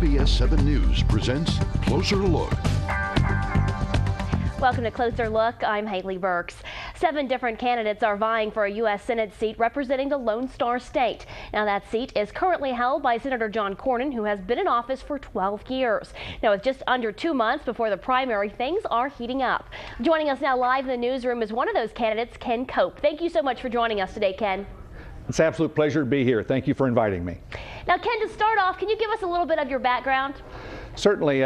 CBS 7 News presents Closer Look. Welcome to Closer Look. I'm Haley Burks. 7 different candidates are vying for a U.S. Senate seat representing the Lone Star State. Now, that seat is currently held by Senator John Cornyn, who has been in office for 12 years. Now, with just under 2 months before the primary, things are heating up. Joining us now live in the newsroom is one of those candidates, Ken Cope. Thank you so much for joining us today, Ken. It's an absolute pleasure to be here. Thank you for inviting me. Now, Ken, to start off, can you give us a little bit of your background? Certainly.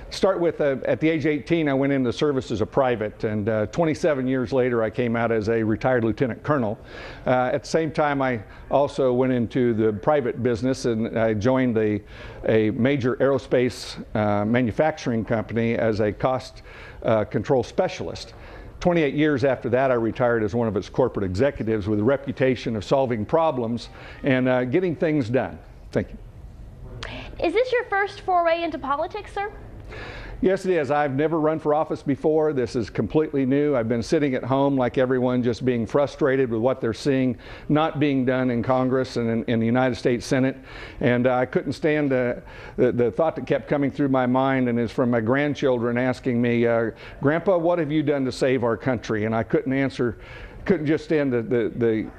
Start with at the age of 18, I went into service as a private, and 27 years later, I came out as a retired lieutenant colonel. At the same time, I also went into the private business, and I joined a major aerospace manufacturing company as a cost control specialist. 28 years after that, I retired as one of its corporate executives with a reputation of solving problems and getting things done. Thank you. Is this your first foray into politics, sir? Yes, it is. I've never run for office before. This is completely new. I've been sitting at home like everyone, just being frustrated with what they're seeing not being done in Congress and in the United States Senate. And I couldn't stand the thought that kept coming through my mind, and is from my grandchildren asking me, Grandpa, what have you done to save our country? And I couldn't just stand the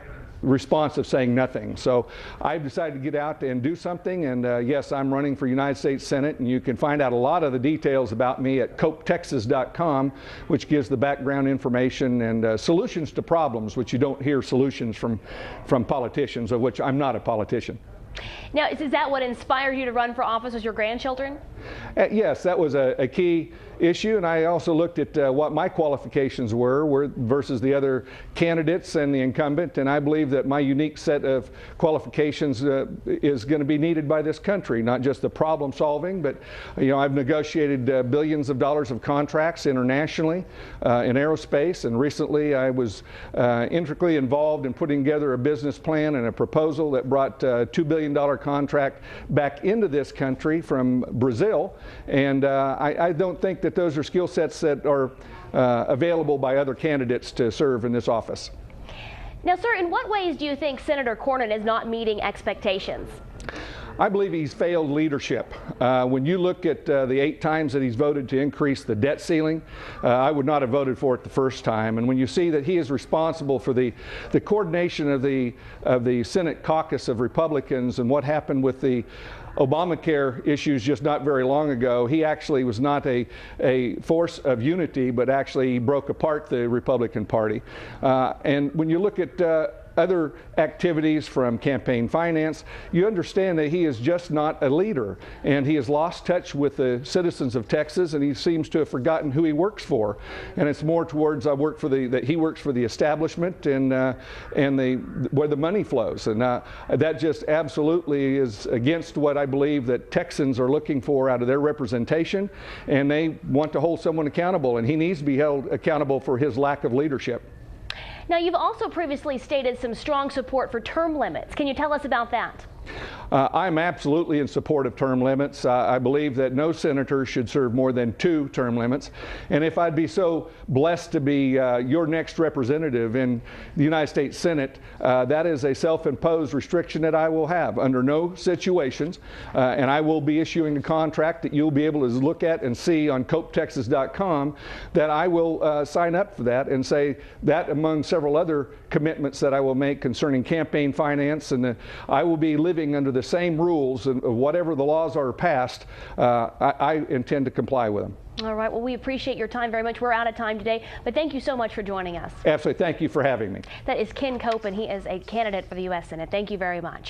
response of saying nothing. So I decided to get out and do something, and yes, I'm running for United States Senate, and you can find out a lot of the details about me at copetexas.com, which gives the background information and solutions to problems, which you don't hear solutions from politicians, of which I'm not a politician. Now, is that what inspired you to run for office, was your grandchildren? Yes, that was a key issue, and I also looked at what my qualifications were versus the other candidates and the incumbent, and I believe that my unique set of qualifications is going to be needed by this country, not just the problem solving, but I've negotiated billions of dollars of contracts internationally in aerospace, and recently I was intricately involved in putting together a business plan and a proposal that brought $2 billion contract back into this country from Brazil, and I don't think that those are skill sets that are available by other candidates to serve in this office. Now, sir, in what ways do you think Senator Cornyn is not meeting expectations? I believe he's failed leadership. When you look at the 8 times that he's voted to increase the debt ceiling, I would not have voted for it the first time. And when you see that he is responsible for the coordination of the Senate caucus of Republicans and what happened with the Obamacare issues just not very long ago, he actually was not a force of unity, but actually broke apart the Republican Party. And when you look at other activities from campaign finance, you understand that he is just not a leader, and he has lost touch with the citizens of Texas, and he seems to have forgotten who he works for. And it's more towards that he works for the establishment and where the money flows, and that just absolutely is against what I believe that Texans are looking for out of their representation, and they want to hold someone accountable, and he needs to be held accountable for his lack of leadership. Now, you've also previously stated some strong support for term limits. Can you tell us about that? I'm absolutely in support of term limits. I believe that no senator should serve more than 2 term limits. And if I'd be so blessed to be your next representative in the United States Senate, that is a self-imposed restriction that I will have under no situations. And I will be issuing a contract that you'll be able to look at and see on copetexas.com that I will sign up for that, and say that among several other commitments that I will make concerning campaign finance, and I will be living under the same rules, and whatever the laws are passed, I intend to comply with them. All right. Well, we appreciate your time very much. We're out of time today, but thank you so much for joining us. Absolutely. Thank you for having me. That is Ken Cope, and he is a candidate for the U.S. Senate. Thank you very much.